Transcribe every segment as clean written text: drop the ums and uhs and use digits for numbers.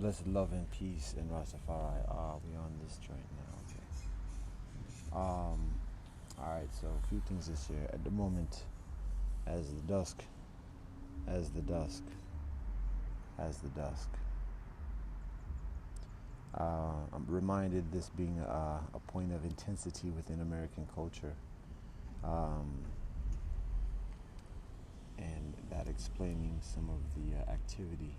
Blessed love and peace in Rastafari. We on this joint now. Okay. All right. So a few things this year. At the moment, as the dusk, as the dusk, as the dusk. I'm reminded this being a point of intensity within American culture, um, and that explaining some of the activity.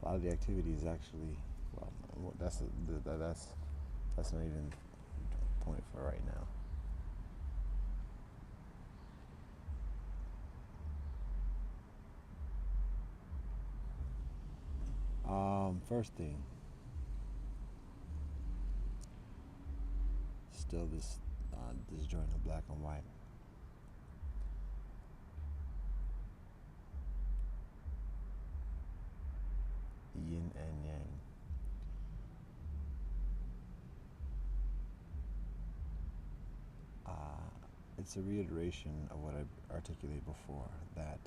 A lot of the activity is actually, well, that's not even the point for right now. First thing, still this joint of black and white. Yin and yang. It's a reiteration of what I articulated before, that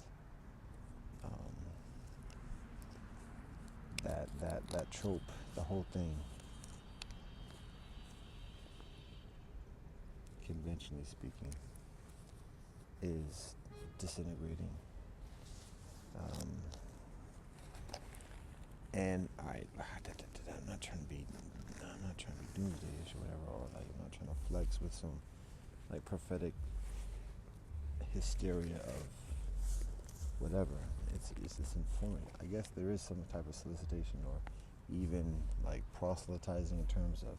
that trope, the whole thing, conventionally speaking, is disintegrating. Um, and I'm not trying to be doomsdayish or whatever, or like I'm not trying to flex with some like prophetic hysteria of whatever. It's just informing. I guess there is some type of solicitation or even like proselytizing in terms of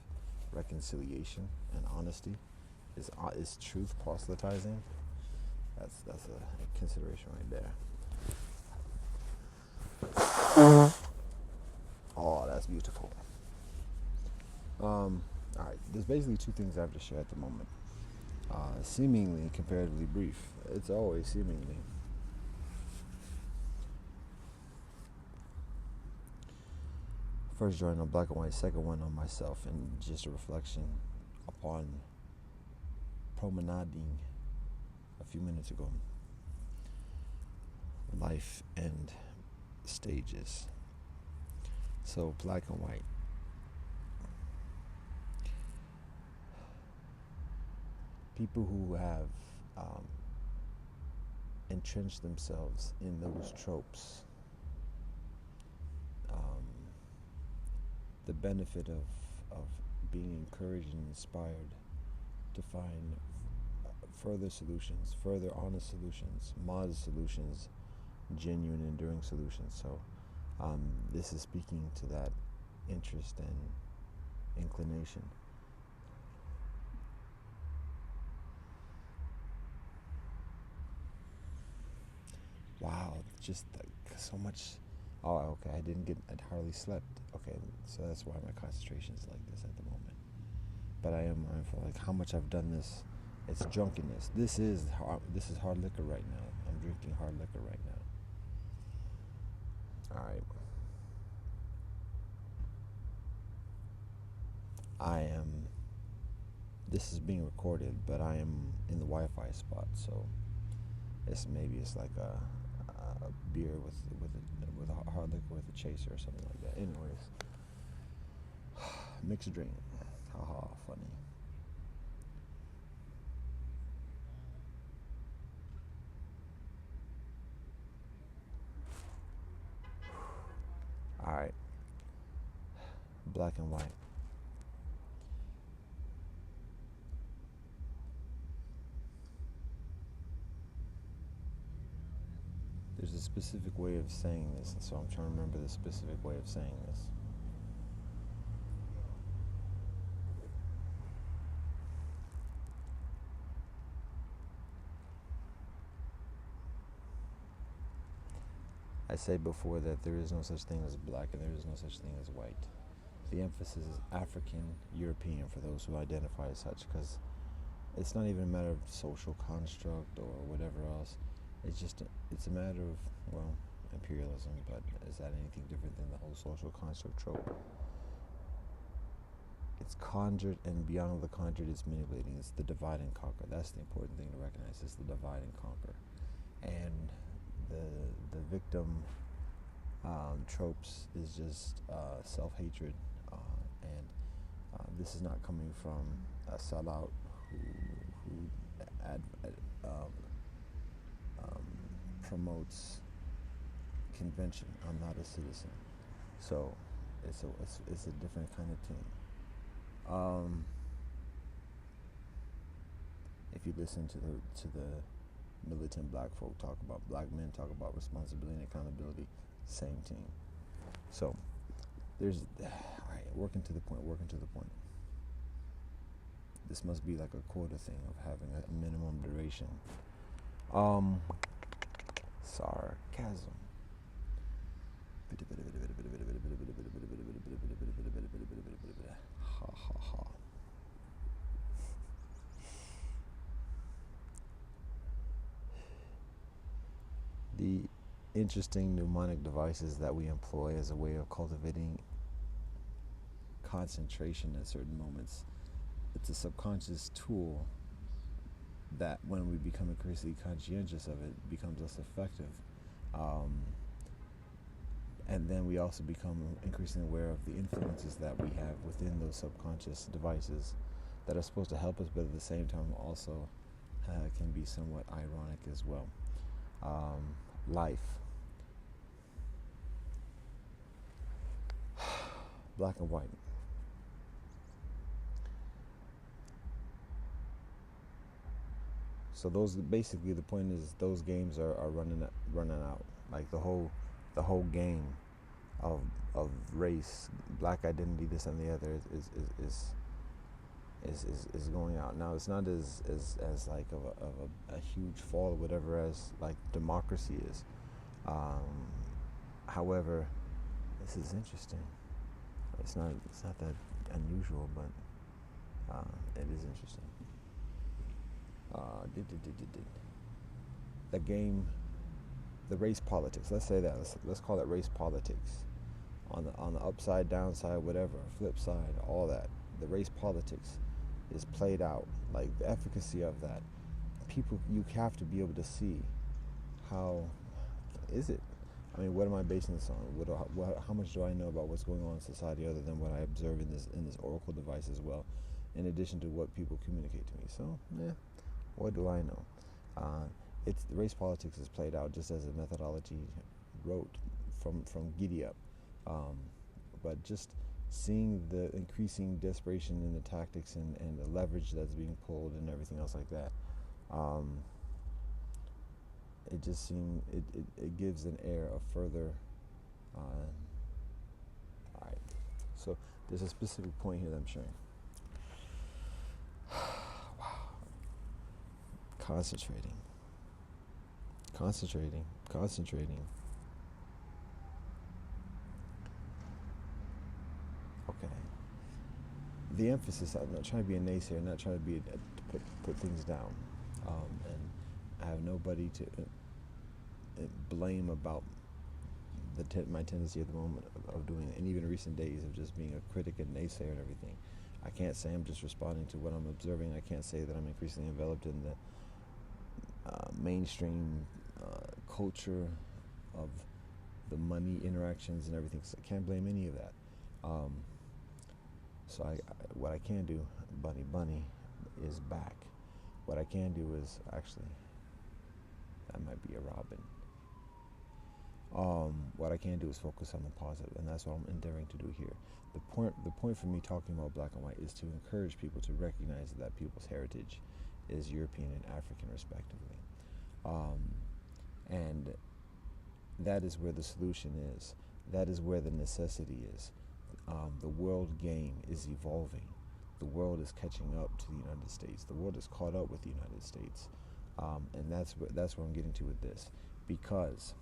reconciliation and honesty. Is truth proselytizing? That's a consideration right there. Oh, that's beautiful. All right. There's basically two things I have to share at the moment. Seemingly comparatively brief. It's always seemingly. First joint on black and white, second one on myself, and just a reflection upon promenading a few minutes ago. Life and stages. So black and white. People who have entrenched themselves in those tropes, the benefit of being encouraged and inspired to find further solutions, further honest solutions, modest solutions, genuine, enduring solutions. So this is speaking to that interest and inclination. Wow, just like so much. Oh, okay. I hardly slept. Okay, so that's why my concentration is like this at the moment. But I am mindful, like how much I've done this. It's drunkenness. This is hard liquor right now. I'm drinking hard liquor right now. All right. I am. This is being recorded, but I am in the Wi-Fi spot, so it's like a beer with a hard liquor with a chaser or something like that. Anyways, mixed drink. Haha, funny. All right, black and white. There's a specific way of saying this, and so I'm trying to remember the specific way of saying this. I said before that there is no such thing as black and there is no such thing as white. The emphasis is African European for those who identify as such, because it's not even a matter of social construct or whatever else. It's a matter of, well, imperialism, but is that anything different than the whole social construct trope? It's conjured, and beyond the conjured, it's manipulating. It's the divide and conquer. That's the important thing to recognize. It's the divide and conquer, and the victim Tropes is just self-hatred, and this is not coming from a sellout who ad, um, um, promotes convention. I'm not a citizen, so it's a different kind of team. If you listen to the militant black folk talk about, black men talk about responsibility and accountability, same team. So there's all right, working to the point. This must be like a quota thing of having a minimum duration. Sarcasm. Ha ha ha. The interesting mnemonic devices that we employ as a way of cultivating concentration at certain moments. It's a subconscious tool that, when we become increasingly conscientious of it, becomes less effective. And then we also become increasingly aware of the influences that we have within those subconscious devices that are supposed to help us, but at the same time also can be somewhat ironic as well. Life. Black and white. So those, basically the point is, those games are running out. Like the whole game of race, black identity, this and the other is going out. Now it's not as like of a huge fall or whatever as like democracy is. However, this is interesting. It's not that unusual, but it is interesting. The game, the race politics. Let's say that. Let's call it race politics. On the upside, downside, whatever, flip side, all that. The race politics is played out. Like the efficacy of that. People, you have to be able to see how is it. I mean, what am I basing this on? How much do I know about what's going on in society other than what I observe in this oracle device as well, in addition to what people communicate to me? So, yeah, what do I know? It's race politics is played out just as a methodology wrote from giddy up, but just seeing the increasing desperation in the tactics and the leverage that's being pulled and everything else like that. It just seems it gives an air of further. All right, so there's a specific point here that I'm sharing. Wow, concentrating. Okay. The emphasis. I'm not trying to be a naysayer. Not trying to be to put things down, and I have nobody to blame about my tendency at the moment of doing it, and even in recent days of just being a critic and naysayer and everything. I can't say I'm just responding to what I'm observing. I can't say that I'm increasingly enveloped in the mainstream culture of the money interactions and everything. So I can't blame any of that. So what I can do, Bunny is back. What I can do is actually, that might be a Robin. What I can do is focus on the positive, and that's what I'm endeavoring to do here. The point for me talking about black and white is to encourage people to recognize that people's heritage is European and African, respectively, and that is where the solution is. That is where the necessity is. The world game is evolving. The world is catching up to the United States. The world is caught up with the United States, and that's where I'm getting to with this, because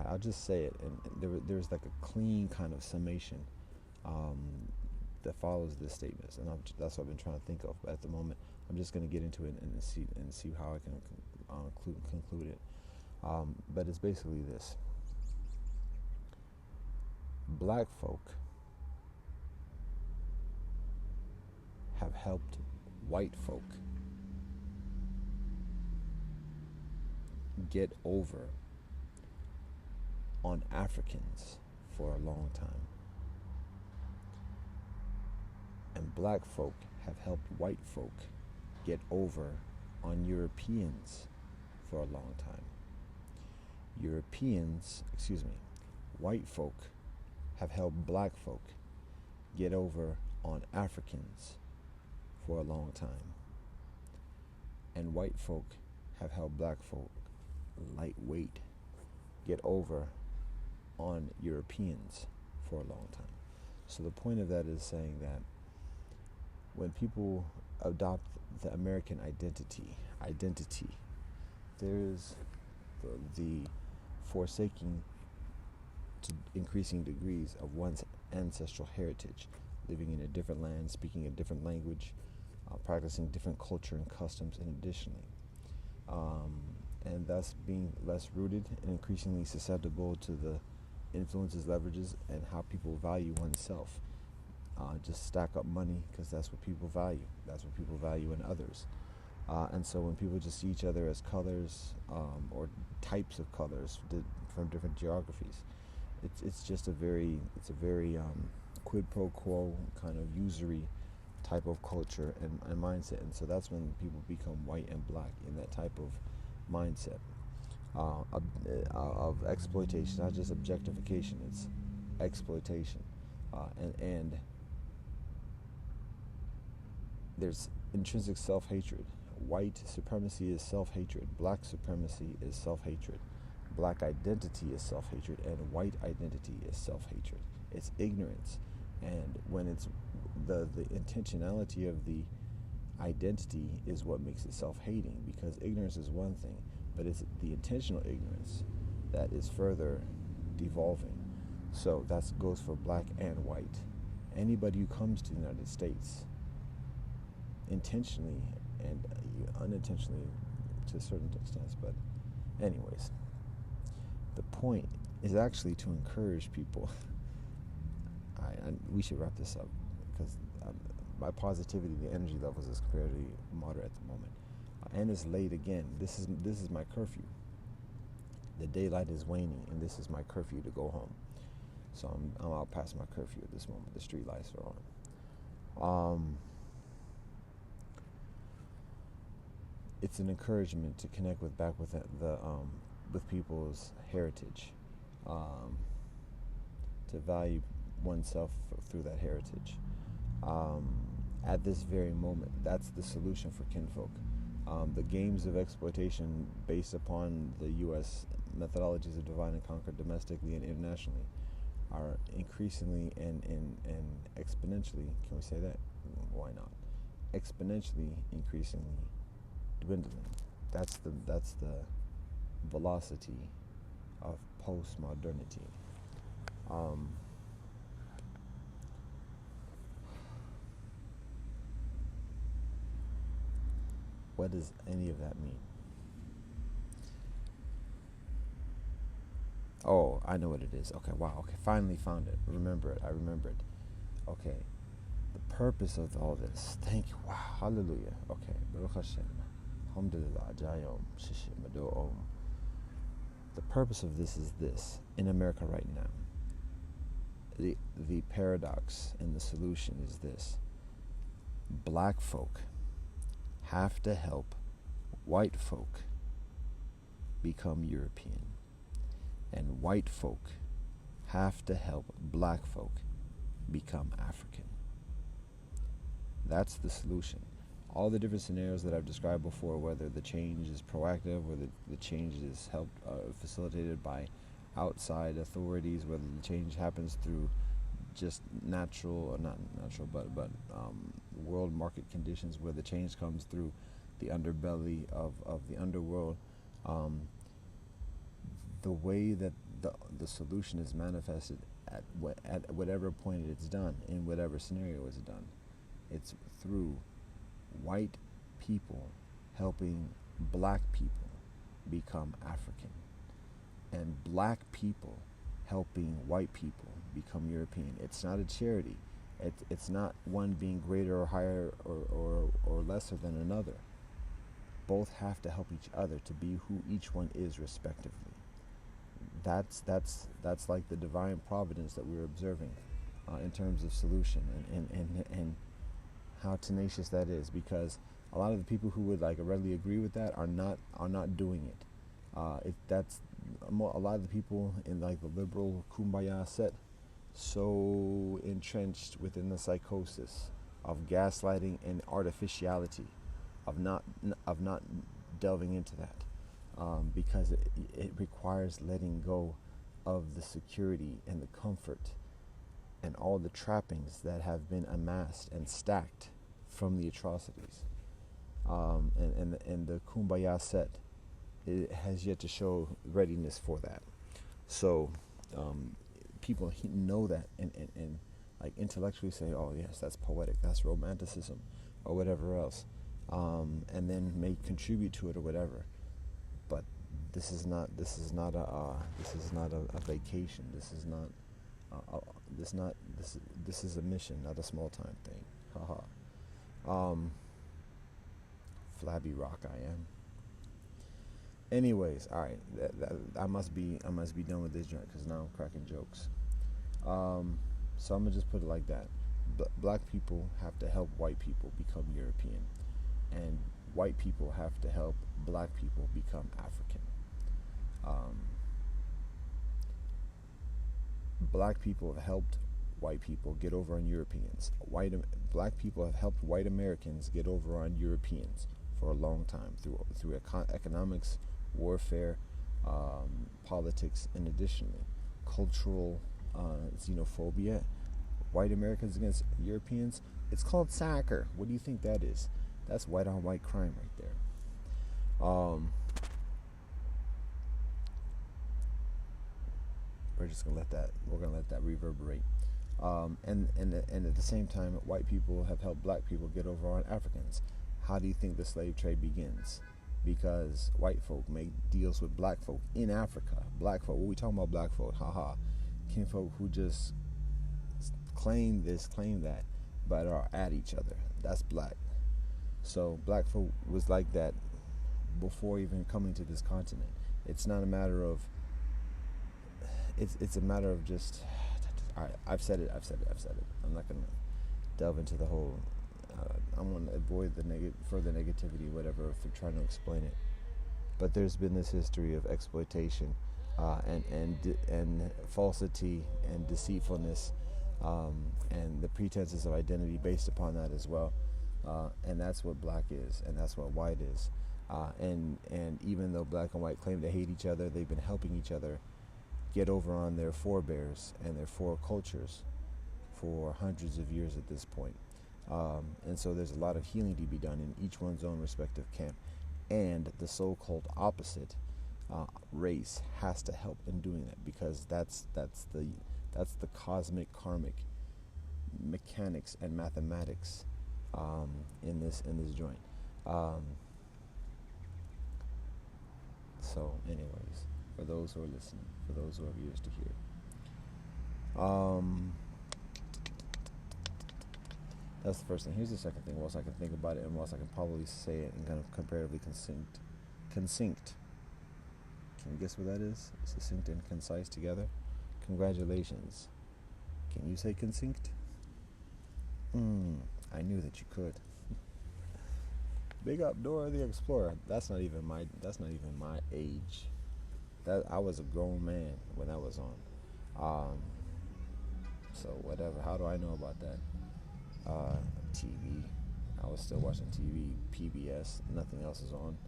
I'll just say it, and there's like a clean kind of summation that follows this statement, and that's what I've been trying to think of. But at the moment, I'm just going to get into it and see how I can conclude it. But it's basically this: black folk have helped white folk get over on Africans for a long time. And black folk have helped white folk get over on Europeans for a long time. White folk have helped black folk get over on Africans for a long time. And white folk have helped black folk, lightweight, get over on Europeans for a long time. So the point of that is saying that when people adopt the American identity, there's the forsaking to increasing degrees of one's ancestral heritage, living in a different land, speaking a different language, practicing different culture and customs, and additionally, and thus being less rooted and increasingly susceptible to the influences, leverages, and how people value oneself. Just stack up money because that's what people value. That's what people value in others. And so when people just see each other as colors or types of colors from different geographies, it's just a very quid pro quo kind of usury type of culture and mindset. And so that's when people become white and black in that type of mindset of exploitation, not just objectification. It's exploitation, and there's intrinsic self-hatred. White supremacy is self-hatred. Black supremacy is self-hatred. Black identity is self-hatred, and white identity is self-hatred. It's ignorance. And when it's the intentionality of the identity is what makes it self-hating, because ignorance is one thing, but it's the intentional ignorance that is further devolving. So that goes for black and white. Anybody who comes to the United States intentionally and unintentionally to a certain extent, but anyways, the point is actually to encourage people. We should wrap this up because my positivity, the energy levels is comparatively moderate at the moment, and it's late again. This is my curfew. The daylight is waning, and this is my curfew to go home. So I'm out past my curfew at this moment. The street lights are on. It's an encouragement to connect back with with people's heritage, to value oneself through that heritage. At this very moment, that's the solution for kinfolk. The games of exploitation based upon the U.S. methodologies of divide and conquer domestically and internationally are increasingly and exponentially, can we say that? Why not? Exponentially increasingly dwindling. That's the velocity of post-modernity. What does any of that mean? Oh, I know what it is. Okay, wow. Okay, finally found it. Remember it. I remember it. Okay, the purpose of all this. Thank you. Wow. Hallelujah. Okay. Baruch Hashem. Alhamdulillah. Jayom. Shishi. Mado'om. The purpose of this is this. In America right now, the paradox and the solution is this. Black folk have to help white folk become European, and white folk have to help black folk become African. That's the solution. All the different scenarios that I've described before, whether the change is proactive, whether the change is facilitated by outside authorities, whether the change happens through just natural, or not natural, but world market conditions, where the change comes through the underbelly of the underworld, the way that the solution is manifested at whatever point it's done, in whatever scenario it's done, it's through white people helping black people become African, and black people helping white people become European. It's not a charity. It's not one being greater or higher or lesser than another. both have to help each other to be who each one is respectively. That's like the divine providence that we're observing in terms of solution, and how tenacious that is, because a lot of the people who would like readily agree with that are not doing it. That's a lot of the people in like the liberal kumbaya set, so entrenched within the psychosis of gaslighting and artificiality, of not delving into that, because it requires letting go of the security and the comfort and all the trappings that have been amassed and stacked from the atrocities. And the Kumbaya set, it has yet to show readiness for that. So people know that, and like intellectually say, oh yes, that's poetic, that's romanticism, or whatever else, and then may contribute to it or whatever. But this is not a vacation. This is a mission, not a small time thing. Haha. Flabby rock I am. Anyways, all right. I must be done with this joint because now I'm cracking jokes. So I'm gonna just put it like that. Black people have to help white people become European, and white people have to help black people become African. Black people have helped white people get over on Europeans. Black people have helped white Americans get over on Europeans for a long time through economics, warfare, politics, and additionally cultural xenophobia. White Americans against Europeans. It's called soccer. What do you think that is? That's white on white crime right there. We're gonna let that reverberate. And at the same time, white people have helped black people get over on Africans. How do you think the slave trade begins? Because white folk make deals with black folk in Africa. Black folk, what we talking about black folk? Haha. Kinfolk who just claim this, claim that, but are at each other. That's black. So black folk was like that before even coming to this continent. It's not a matter of, it's a matter of just, all right, I've said it. I'm not going to delve into the whole, I'm going to avoid the further negativity, whatever, if they're trying to explain it. But there's been this history of exploitation and falsity and deceitfulness, and the pretenses of identity based upon that as well. And that's what black is, and that's what white is. And even though black and white claim to hate each other, they've been helping each other get over on their forebears and their four cultures for hundreds of years at this point. And so there's a lot of healing to be done in each one's own respective camp. And the so-called opposite race has to help in doing that, because that's the cosmic karmic mechanics and mathematics in this joint. So anyways, for those who are listening, for those who have ears to hear, that's the first thing. Here's the second thing. Whilst I can think about it, and whilst I can probably say it in kind of comparatively succinct. Can you guess what that is? Succinct and concise together. Congratulations. Can you say succinct? I knew that you could. Big up Dora the Explorer. That's not even my age. That I was a grown man when that was on. So whatever. How do I know about that? TV. I was still watching TV. PBS. Nothing else is on.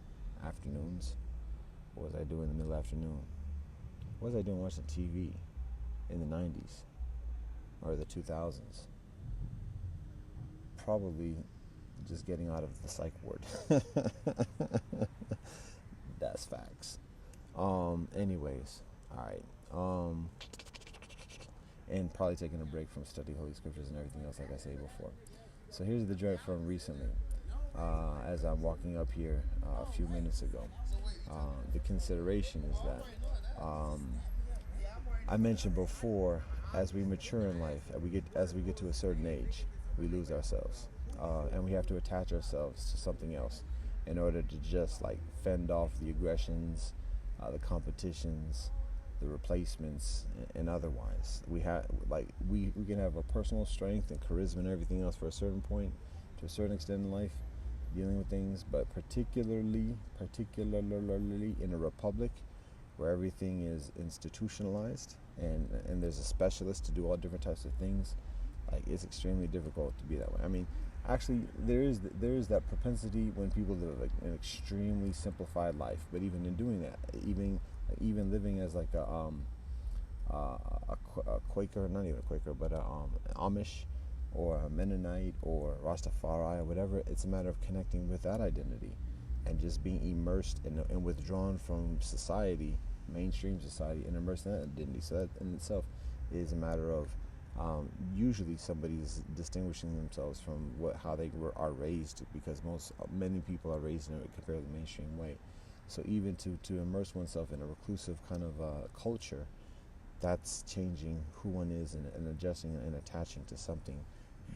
Afternoons. What was I doing in the middle afternoon? What was I doing watching TV in the 90s or the 2000s? Probably just getting out of the psych ward. That's facts. Anyways, all right. And probably taking a break from study Holy Scriptures and everything else, like I said before. So here's the joint from recently. As I'm walking up here a few minutes ago. The consideration is that I mentioned before, as we mature in life, as we get to a certain age, we lose ourselves, and we have to attach ourselves to something else. in order to just like fend off the aggressions, the competitions, the replacements, and otherwise. We can have a personal strength and charisma and everything else for a certain point, to a certain extent in life, dealing with things, but particularly in a republic where everything is institutionalized and there's a specialist to do all different types of things, like it's extremely difficult to be that way. I mean, actually, there is that propensity when people live like an extremely simplified life, but even in doing that, even living as like a Quaker, not even a Quaker, but a Amish or a Mennonite or Rastafari or whatever, it's a matter of connecting with that identity and just being immersed and withdrawn from society, mainstream society, and immersed in that identity. So that in itself is a matter of usually somebody's distinguishing themselves from how they are raised, because many people are raised in a compared to the mainstream way. So even to immerse oneself in a reclusive kind of culture, that's changing who one is and adjusting and attaching to something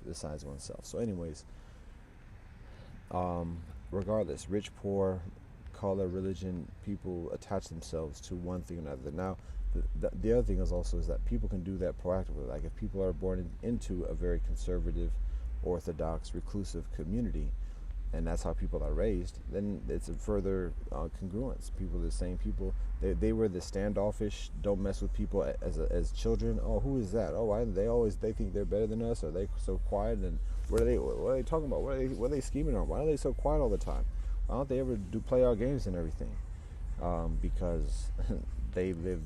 besides oneself. So anyways, regardless, rich, poor, color, religion, people attach themselves to one thing or another. Now, the other thing is that people can do that proactively. Like if people are born into a very conservative, orthodox, reclusive community, and that's how people are raised, then it's a further congruence. People are the same people. They were the standoffish, don't mess with people as children. Oh, who is that? Oh, they think they're better than us. Or they so quiet? And what are they talking about? What are they scheming on? Why are they so quiet all the time? Why don't they ever play our games and everything? Because they live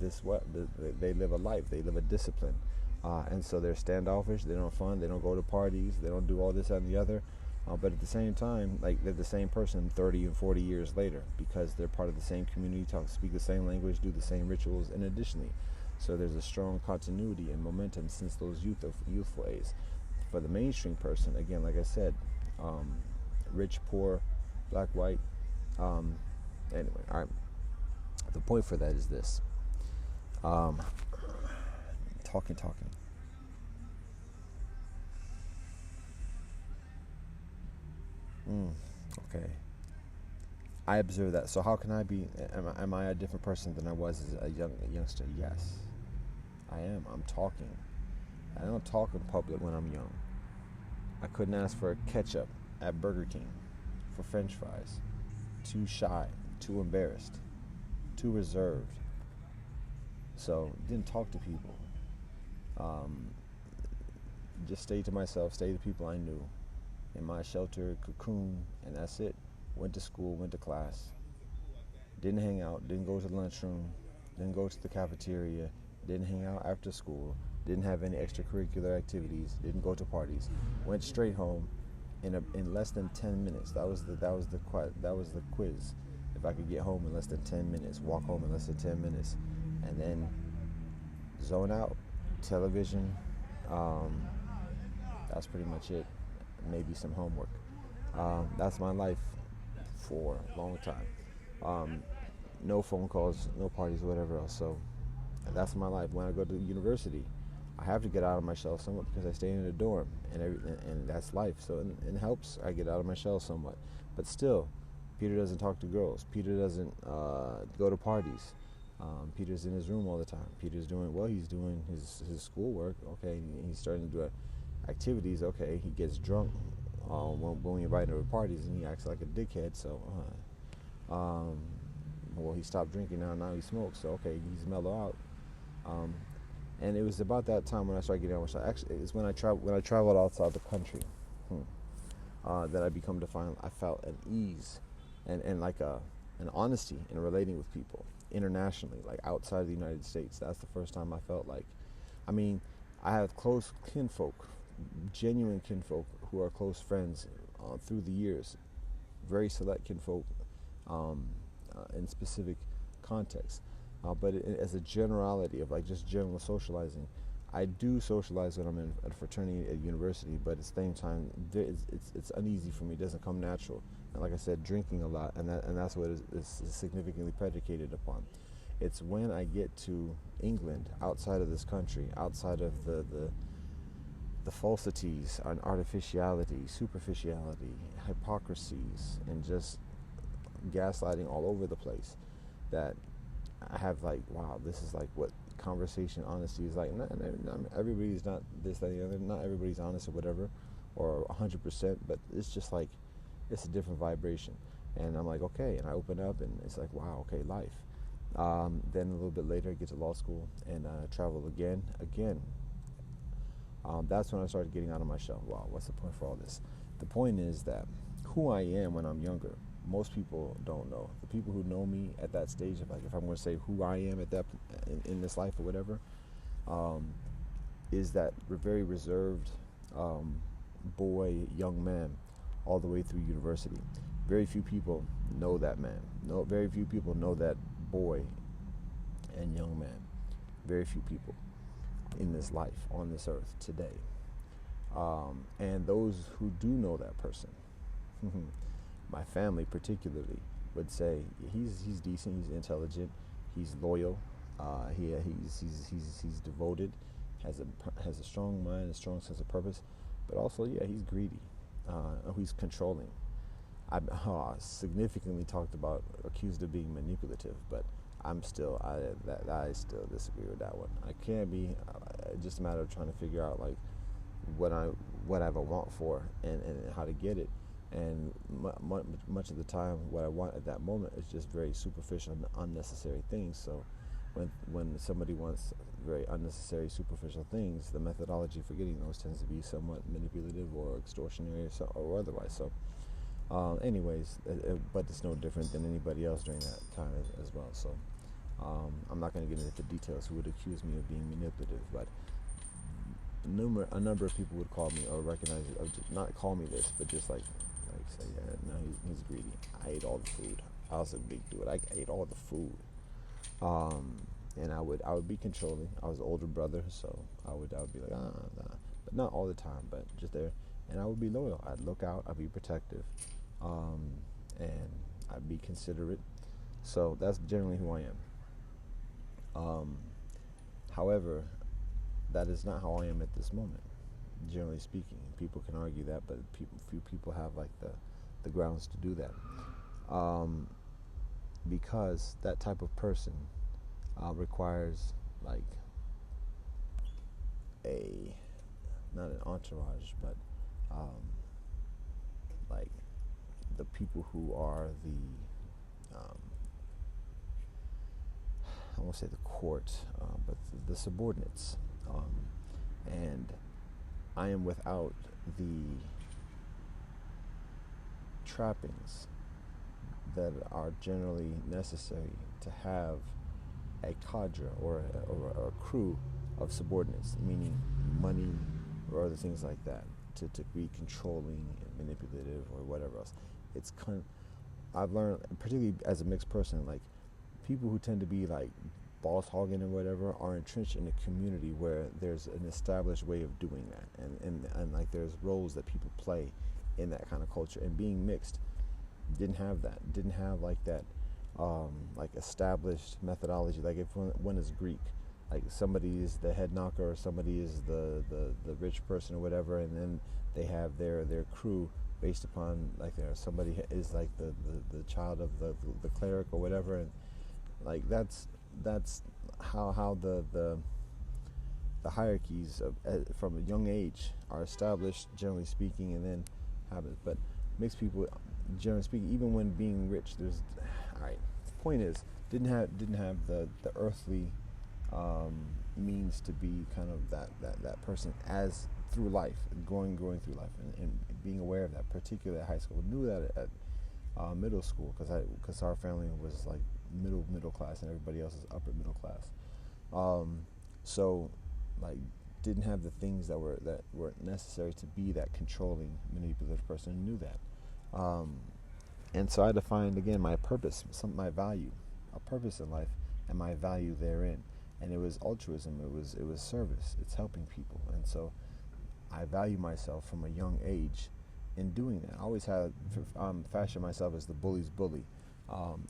they live a life. They live a discipline, and so they're standoffish. They don't have fun. They don't go to parties. They don't do all this and the other. But at the same time, like they're the same person 30 and 40 years later, because they're part of the same community, speak the same language, do the same rituals, and additionally, so there's a strong continuity and momentum since those youthful age. For the mainstream person, again, like I said, rich, poor, black, white. Anyway, all right. The point for that is this. Talking. Okay. I observe that. So how can I be? Am I a different person than I was as a youngster? Yes, I am. I'm talking. I don't talk in public when I'm young. I couldn't ask for ketchup at Burger King for French fries. Too shy, too embarrassed, too reserved. So didn't talk to people. Um, just stayed to myself. Stayed to people I knew in my shelter cocoon, and that's it. Went to school, went to class, didn't hang out, didn't go to the lunchroom, didn't go to the cafeteria, didn't hang out after school, didn't have any extracurricular activities, didn't go to parties, went straight home in less than 10 minutes. That was the quiz. If I could get home in less than 10 minutes, walk home in less than 10 minutes, and then zone out, television. That's pretty much it. Maybe some homework. That's my life for a long time. No phone calls, no parties, whatever else. So that's my life. When I go to university, I have to get out of my shell somewhat because I stay in a dorm, and that's life. So it helps. I get out of my shell somewhat, but still, Peter doesn't talk to girls. Peter doesn't go to parties. Peter's in his room all the time. Peter's doing He's doing his schoolwork. Okay, he's starting to do activities. Okay, he gets drunk when we invite him to parties, and he acts like a dickhead. So, he stopped drinking now he smokes. So okay, he's mellow out. And it was about that time when I started getting out of my shell. Actually, it's when I traveled outside the country that I felt at ease and like an honesty in relating with people internationally, like outside the United States. That's the first time I felt like, I have close kinfolk, genuine kinfolk who are close friends through the years, very select kinfolk in specific contexts. But as a generality of like just general socializing, I do socialize when I'm in a fraternity at university, but at the same time, it's uneasy for me. It doesn't come natural. And like I said, drinking a lot, and that's what is significantly predicated upon. It's when I get to England, outside of this country, outside of the falsities and artificiality, superficiality, hypocrisies, and just gaslighting all over the place. That I have like, wow, this is like what conversation honesty is like. Not everybody's not this, that, the other. Not everybody's honest or whatever, or 100%. But it's just like it's a different vibration. And I'm like, okay. And I open up, and it's like, wow, okay, life. Then a little bit later, I get to law school and travel again. That's when I started getting out of my shell. Wow, what's the point for all this? The point is that who I am when I'm younger, most people don't know. The people who know me at that stage, of like, if I'm going to say who I am at that in this life or whatever, is that very reserved boy, young man, all the way through university. Very few people know that man. No, very few people know that boy and young man. Very few people in this life, on this earth today. And those who do know that person, my family particularly, would say he's decent, he's intelligent, he's loyal, he's devoted, has a strong mind, a strong sense of purpose, but also he's greedy, he's controlling. I'm significantly accused of being manipulative, but I still disagree with that one. I can't be. Just a matter of trying to figure out like what I have a want for and how to get it. And much of the time, what I want at that moment is just very superficial and unnecessary things. So when somebody wants very unnecessary, superficial things, the methodology for getting those tends to be somewhat manipulative or extortionary or otherwise. So. Anyways, but it's no different than anybody else during that time as well. So I'm not going to get into the details who would accuse me of being manipulative, but a number of people would call me or recognize it, or not call me this, but just like say, yeah, no, he's greedy. I ate all the food. I was a big dude. I ate all the food. And I would be controlling. I was the older brother, so I would be like, nah, but not all the time, but just there. And I would be loyal. I'd look out. I'd be protective. And I'd be considerate. So that's generally who I am. However, that is not how I am at this moment, generally speaking. People can argue that, but few people have like the grounds to do that. Because that type of person requires like not an entourage, but like the people who are I won't say the court, but the subordinates. And I am without the trappings that are generally necessary to have a cadre or a crew of subordinates, meaning money or other things like that, to be controlling and manipulative or whatever else. I've learned, particularly as a mixed person, like people who tend to be like boss hogging or whatever are entrenched in a community where there's an established way of doing that, and like there's roles that people play in that kind of culture. And being mixed didn't have like that like established methodology. Like if one is Greek, like somebody is the head knocker or somebody is the rich person or whatever, and then they have their crew based upon like somebody is like the child of the cleric or whatever, and like that's how the hierarchies from a young age are established, generally speaking, and then habits. But mixed people, generally speaking, even when being rich, there's all right. Point is, didn't have the earthly means to be kind of that person as through life, going through life, and being aware of that, particularly at high school. Knew that at middle school because our family was like middle class and everybody else is upper middle class. So like didn't have the things that were necessary to be that controlling, manipulative person, and knew that. And so I defined again my purpose, my value, a purpose in life, and my value therein. And it was altruism. It was service. It's helping people. And so I value myself from a young age in doing that. I always had fashioned myself as the bully's bully.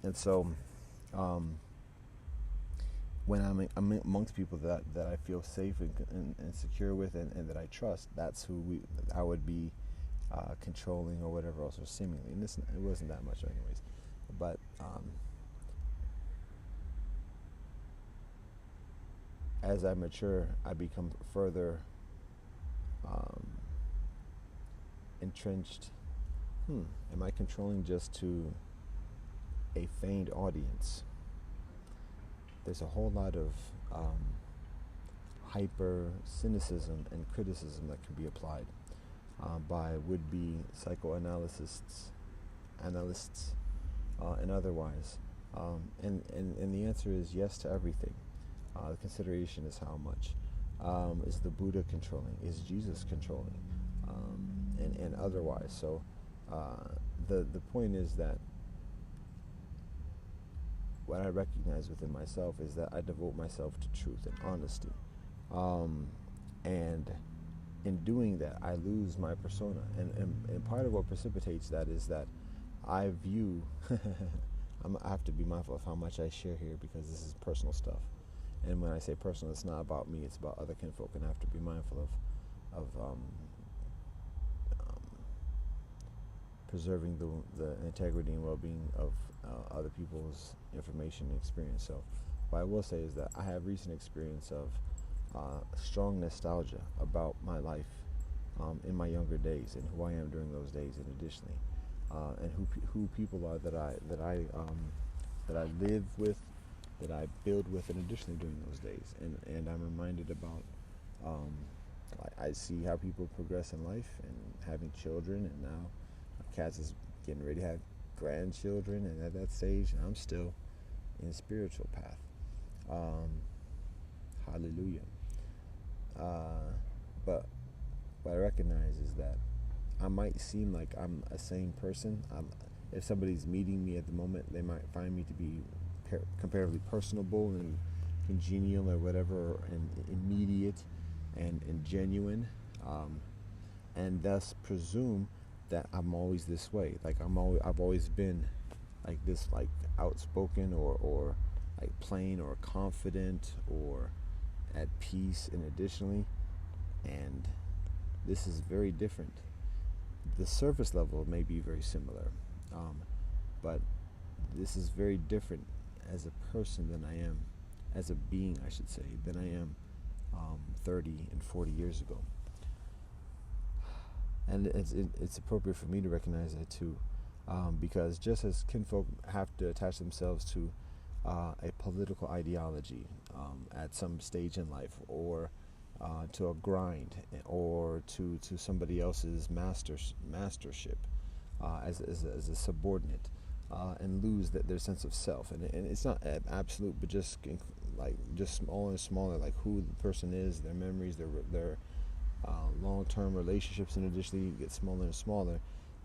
And so when I'm amongst people that I feel safe and secure with and that I trust, that's who I would be controlling or whatever else, or seemingly. And it wasn't that much anyways. Um, as I mature, I become further um, entrenched. Am I controlling just to a feigned audience? There's a whole lot of hyper cynicism and criticism that can be applied by would-be psychoanalysts, analysts, and otherwise. And the answer is yes to everything. The consideration is how much. Is the Buddha controlling? Is Jesus controlling? And otherwise. So the point is that what I recognize within myself is that I devote myself to truth and honesty. And in doing that, I lose my persona. And part of what precipitates that is that I view, I have to be mindful of how much I share here because this is personal stuff. And when I say personal, it's not about me, it's about other kinfolk, and I have to be mindful of preserving the integrity and well-being of other people's information and experience. So what I will say is that I have recent experience of strong nostalgia about my life in my younger days and who I am during those days, and additionally, and who people are that I live with, that I build with, and additionally during those days. And I'm reminded about I see how people progress in life and having children, and now Kaz is getting ready to have grandchildren, and at that stage, I'm still in a spiritual path. Hallelujah. But what I recognize is that I might seem like I'm a sane person. If somebody's meeting me at the moment, they might find me to be comparatively personable and congenial or whatever, and immediate and genuine, and thus presume that I'm always this way. Like I've always been like this, like outspoken or like plain or confident or at peace. And additionally, and this is very different. The surface level may be very similar, but this is very different as a person than I am, as a being, I should say, than I am 30 and 40 years ago. And it's appropriate for me to recognize that too, because just as kinfolk have to attach themselves to a political ideology at some stage in life, or to a grind, or to somebody else's mastership as a subordinate, and lose their sense of self. And it's not absolute, but just smaller and smaller, like who the person is, their memories, their long-term relationships, and additionally get smaller and smaller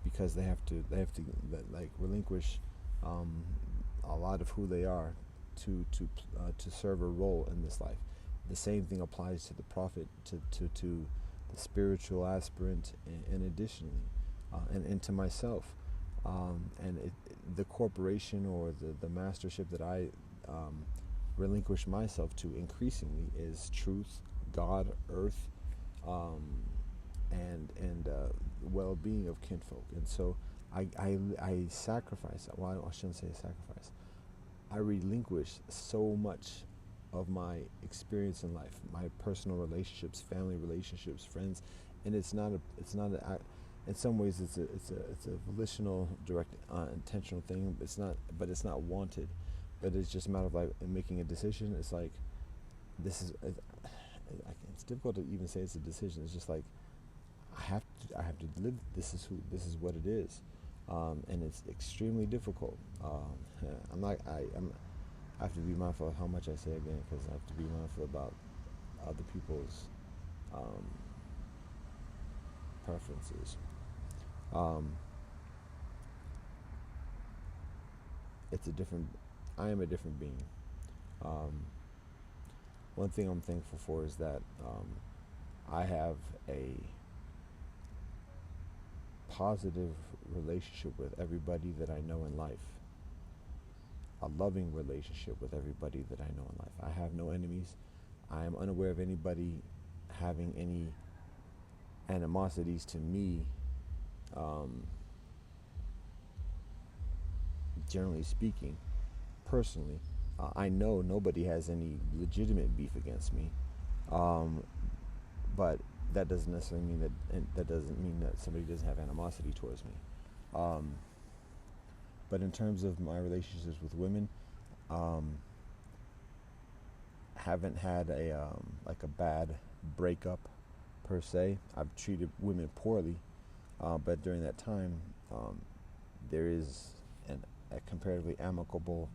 because they have to like relinquish a lot of who they are to serve a role in this life. The same thing applies to the prophet, to the spiritual aspirant, and additionally, and to myself, and the corporation or the mastership that I relinquish myself to increasingly is truth, God, earth, and well-being of kinfolk. And so I sacrifice. Well, I shouldn't say sacrifice. I relinquish so much of my experience in life, my personal relationships, family relationships, friends, and it's not in some ways it's a volitional, direct, intentional thing. It's not wanted, but it's just a matter of like making a decision. It's like this is. It's difficult to even say it's a decision. It's just like I have to live. This is what it is, and it's extremely difficult. I have to be mindful of how much I say again, because I have to be mindful about other people's preferences. It's a different. I am a different being. One thing I'm thankful for is that I have a positive relationship with everybody that I know in life. A loving relationship with everybody that I know in life. I have no enemies. I am unaware of anybody having any animosities to me generally speaking, personally, I know nobody has any legitimate beef against me, um, but that doesn't necessarily mean that doesn't mean that somebody doesn't have animosity towards me. Um, but in terms of my relationships with women, um, haven't had a bad breakup per se. I've treated women poorly, but during that time, um, there is a comparatively amicable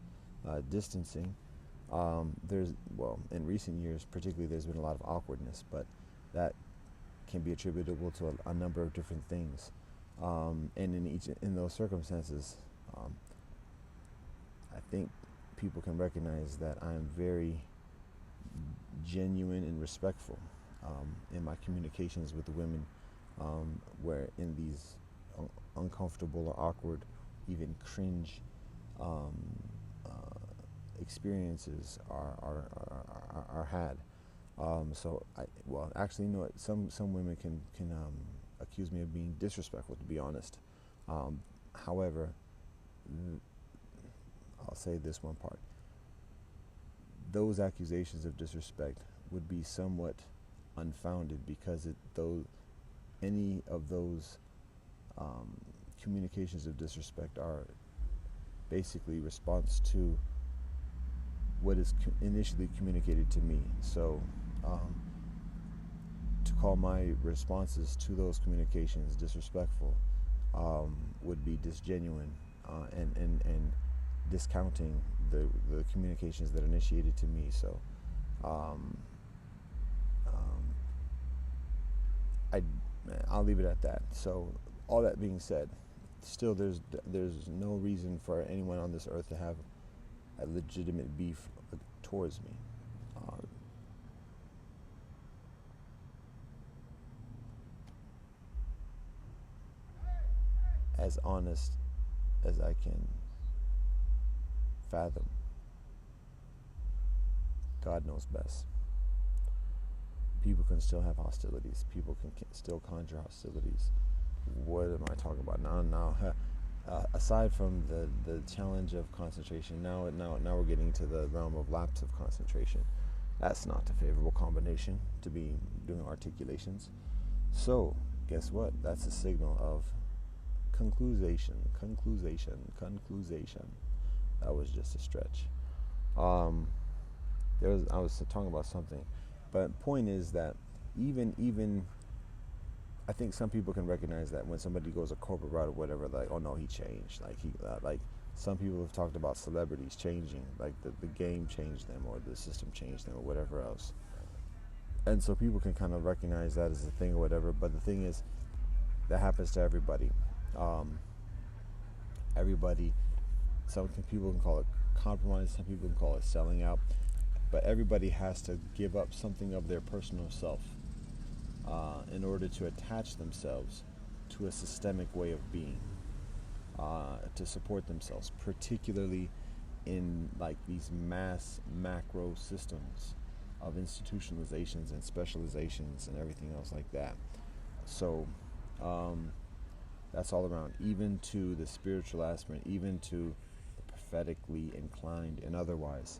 distancing. In recent years, particularly, there's been a lot of awkwardness, but that can be attributable to a number of different things. And in those circumstances, um, I think people can recognize that I am very genuine and respectful in my communications with the women, where in these uncomfortable or awkward, even cringe um, experiences are had. Actually, you know what? Some women can accuse me of being disrespectful, to be honest. However, I'll say this one part: those accusations of disrespect would be somewhat unfounded, because any of those communications of disrespect are basically response to what is initially communicated to me. So to call my responses to those communications disrespectful would be disgenuine and discounting the communications that are initiated to me. So I'll leave it at that. So all that being said, still there's no reason for anyone on this earth to have a legitimate beef towards me. As honest as I can fathom, God knows best. People can still have hostilities. People can still conjure hostilities. What am I talking about now? Aside from the challenge of concentration, now we're getting to the realm of lapse of concentration. That's not a favorable combination to be doing articulations. So, guess what? That's a signal of conclusion. That was just a stretch. I was talking about something, but point is that even I think some people can recognize that when somebody goes a corporate route or whatever, like, oh no, he changed. Like some people have talked about celebrities changing, like the game changed them or the system changed them or whatever else. And so people can kind of recognize that as a thing or whatever. But the thing is, that happens to everybody. Everybody. People can call it compromise. Some people can call it selling out. But everybody has to give up something of their personal self in order to attach themselves to a systemic way of being, to support themselves, particularly in like these mass macro systems of institutionalizations and specializations and everything else like that. So that's all around, even to the spiritual aspirant, even to the prophetically inclined and otherwise.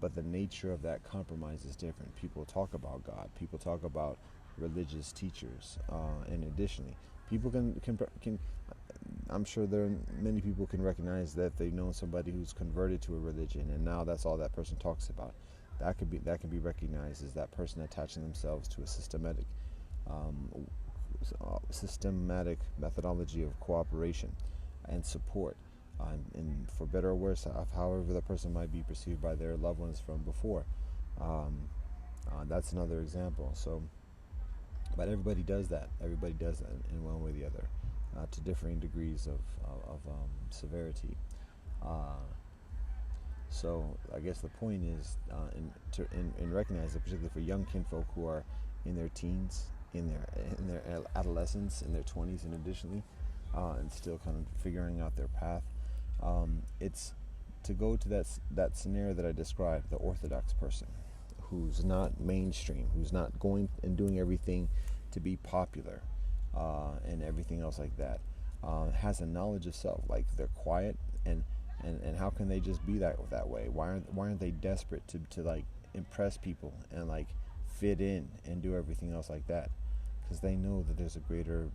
But the nature of that compromise is different. People talk about God. People talk about religious teachers. And additionally, people can I'm sure many people can recognize that they know somebody who's converted to a religion, and now that's all that person talks about. That can be recognized as that person attaching themselves to a systematic methodology of cooperation and support, and for better or worse, however the person might be perceived by their loved ones from before. That's another example. So, but everybody does that. Everybody does that in one way or the other, to differing degrees of severity. So I guess the point is in recognizing, particularly for young kinfolk who are in their teens, in their adolescence, in their 20s, and additionally, and still kind of figuring out their path. It's to go to that scenario that I described, the orthodox person, who's not mainstream, who's not going and doing everything to be popular, and everything else like that, has a knowledge of self. Like, they're quiet and And how can they just be that way? Why aren't they desperate to like impress people and like fit in and do everything else like that? Because they know that there's a greater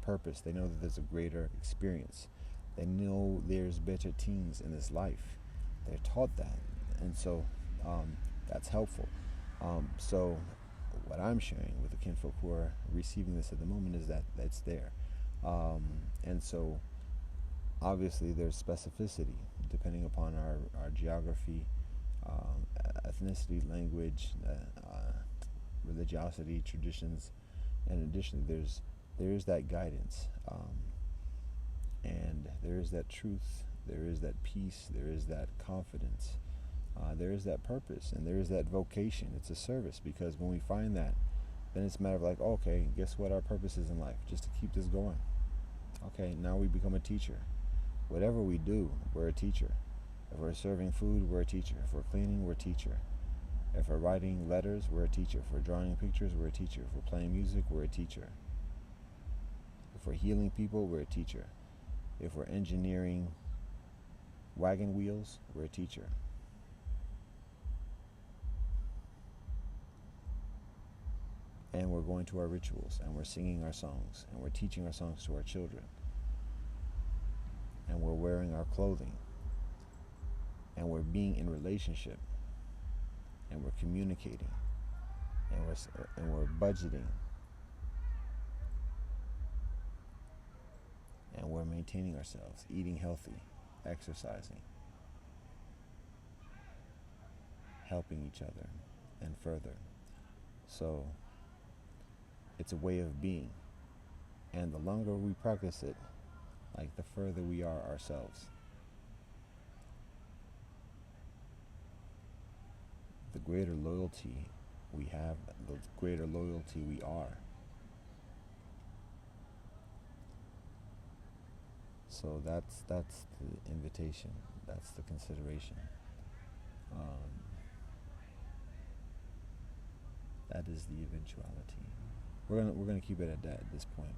purpose. They know that there's a greater experience. They know there's better things in this life. They're taught that, and so that's helpful. So what I'm sharing with the kinfolk who are receiving this at the moment is that that's there, and so obviously there's specificity depending upon our geography, ethnicity, language, religiosity, traditions, and additionally there's that guidance, and there is that truth, there is that peace, there is that confidence, there is that purpose, and there is that vocation. It's a service, because when we find that, then it's a matter of like, okay, guess what our purpose is in life? Just to keep this going. Okay, now we become a teacher. Whatever we do, we're a teacher. If we're serving food, we're a teacher. If we're cleaning, we're a teacher. If we're writing letters, we're a teacher. If we're drawing pictures, we're a teacher. If we're playing music, we're a teacher. If we're healing people, we're a teacher. If we're engineering wagon wheels, we're a teacher. And we're going to our rituals, and we're singing our songs, and we're teaching our songs to our children, and we're wearing our clothing, and we're being in relationship, and we're communicating, and we're budgeting, and we're maintaining ourselves, eating healthy, exercising, helping each other, and further. So it's a way of being, and the longer we practice it, like the further we are ourselves. The greater loyalty we have, the greater loyalty we are. So that's the invitation. That's the consideration. That is the eventuality. We're gonna keep it at that at this point.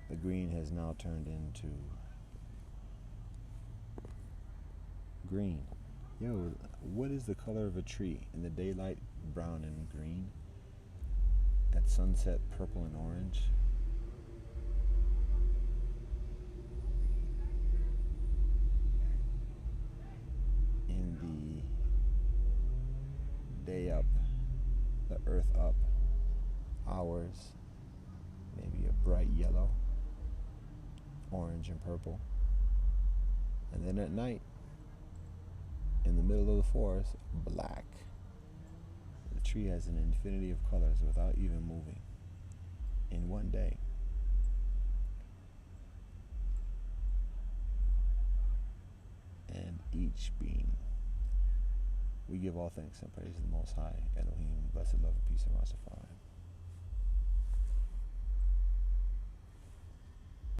The green has now turned into green. Yo, what is the color of a tree in the daylight? Brown and green. At sunset, purple and orange. In the day up, the earth up, hours, maybe a bright yellow, orange and purple. And then at night, in the middle of the forest, black. The tree has an infinity of colors without even moving in one day. And each being, we give all thanks and praise to the Most High, Elohim, blessed love and peace, and Rastafari.